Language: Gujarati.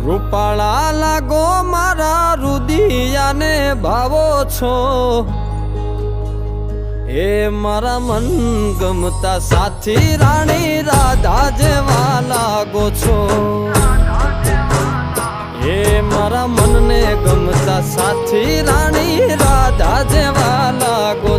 રૂપાળા લાગો મારા રુદિયાને ભાવો છો, એ મારા મન ગમતા સાથી રાણી રાધા જેવા લાગો છો, એ મારા મનને ગમતા સાથી રાણી રાધા જેવા લાગો